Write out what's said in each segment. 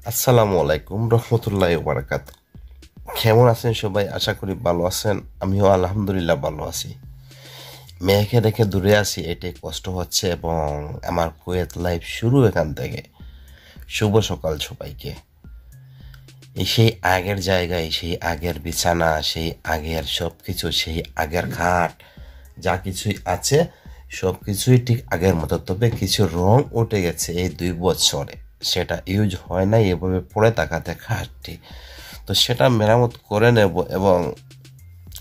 আসসালামু আলাইকুম রহমতুল্লাহি ওয়া বারাকাতুহু। কেমন আছেন সবাই? আশা করি ভালো আছেন। আমিও আলহামদুলিল্লাহ ভালো আছি। মেয়েকে রেখে দূরে আছি, এটাই কষ্ট হচ্ছে। এবং আমার কুয়েত লাইফ শুরু এখান থেকে। শুভ সকাল সবাইকে। সেই আগের জায়গায়, সেই আগের বিছানা, সেই আগের সব কিছু, সেই আগের খাট, যা কিছুই আছে সব কিছুই ঠিক আগের মতো। তবে কিছু রং উঠে গেছে এই 2 বছরে, সেটা ইউজ হয় নাই, এভাবে পড়ে থাকাতে খাটটি। তো সেটা মেরামত করে নেব। এবং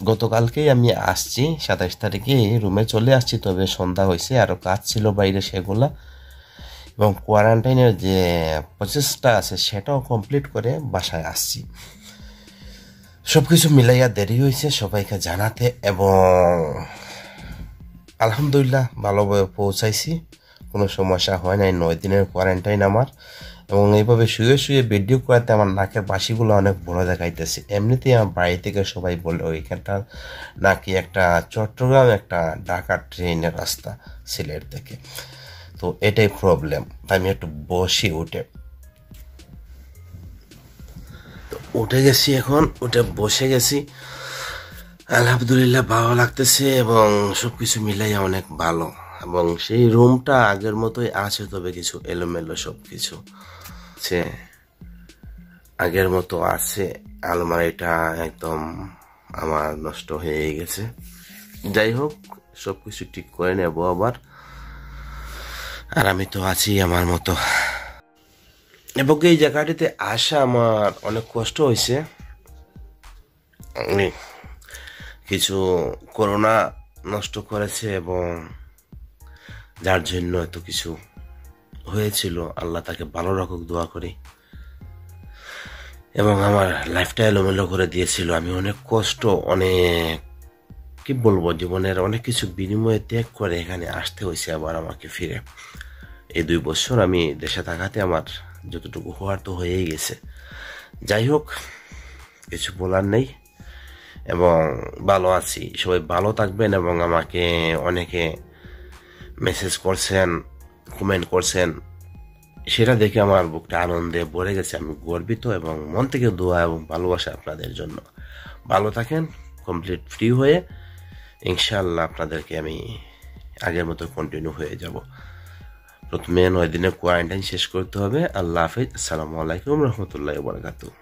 গতকালকেই আমি আসছি, 27 তারিখে রুমে চলে আসছি। তবে সন্ধ্যা হয়েছে, আরও কাজ ছিল বাইরে, সেগুলা এবং কোয়ারেন্টাইনের যে প্রসেসটা আছে সেটাও কমপ্লিট করে বাসায় আসছি। সব কিছু মিলাইয়া দেরি হয়েছে সবাইকে জানাতে, এবং আলহামদুলিল্লাহ ভালোভাবে পৌঁছাইছি, কোনো সমস্যা হয় নাই। 9 দিনের কোয়ারেন্টাইন আমার। এবং এইভাবে শুয়ে শুয়ে ভিডিও করাতে আমার নাকের বাসিগুলো অনেক বড় দেখাইতেছে। এমনিতেই আমার বাড়ি থেকে সবাই বলে ওইখানটা নাকি একটা চট্টগ্রাম একটা ঢাকা ট্রেনের রাস্তা সিলেট থেকে। তো এটাই প্রবলেম। তাই আমি একটু বসি উঠে, তো উঠে গেছি, এখন উঠে বসে গেছি। আলহামদুলিল্লাহ ভালো লাগতেছে এবং সবকিছু মিলাইয়া অনেক ভালো। এবং সেই রুমটা আগের মতোই আছে, তবে কিছু এলোমেলো সবকিছু সে আগের মতো আছে। আলমারিটা একদম আমার নষ্ট হয়ে গেছে। যাই হোক, সবকিছু ঠিক করে নেব আবার। আর আমি তো আছি আমার মতো। এবং এই জায়গাটিতে আসা আমার অনেক কষ্ট হয়েছে। কিছু করোনা নষ্ট করেছে, এবং যার জন্য এত কিছু হয়েছিল, আল্লাহ তাকে ভালো রাখুক দোয়া করি। এবং আমার লাইফটা এলোমেলো করে দিয়েছিল। আমি অনেক কষ্ট, অনেক কি বলবো, জীবনের অনেক কিছু বিনিময়ে ত্যাগ করে এখানে আসতে হয়েছে আবার আমাকে ফিরে। এই 2 বছর আমি দেশে থাকাতে আমার যতটুকু হওয়ার তো হয়েই গেছে। যাই হোক, কিছু বলার নেই। এবং ভালো আছি, সবাই ভালো থাকবেন। এবং আমাকে অনেকে মেসেজ করছেন, কমেন্ট করছেন, সেটা দেখে আমার বুকটা আনন্দে ভরে গেছে। আমি গর্বিত এবং মন থেকে দোয়া এবং ভালোবাসা আপনাদের জন্য। ভালো থাকেন, কমপ্লিট ফ্রি হয়ে ইনশাআল্লাহ আপনাদেরকে আমি আগের মতো কন্টিনিউ হয়ে যাব। প্রথমে 9 দিনের কোয়ারেন্টাইন শেষ করতে হবে। আল্লাহ হাফিজ। আসসালামু আলাইকুম রহমতুল্লাহি ওয়া বারাকাতুহু।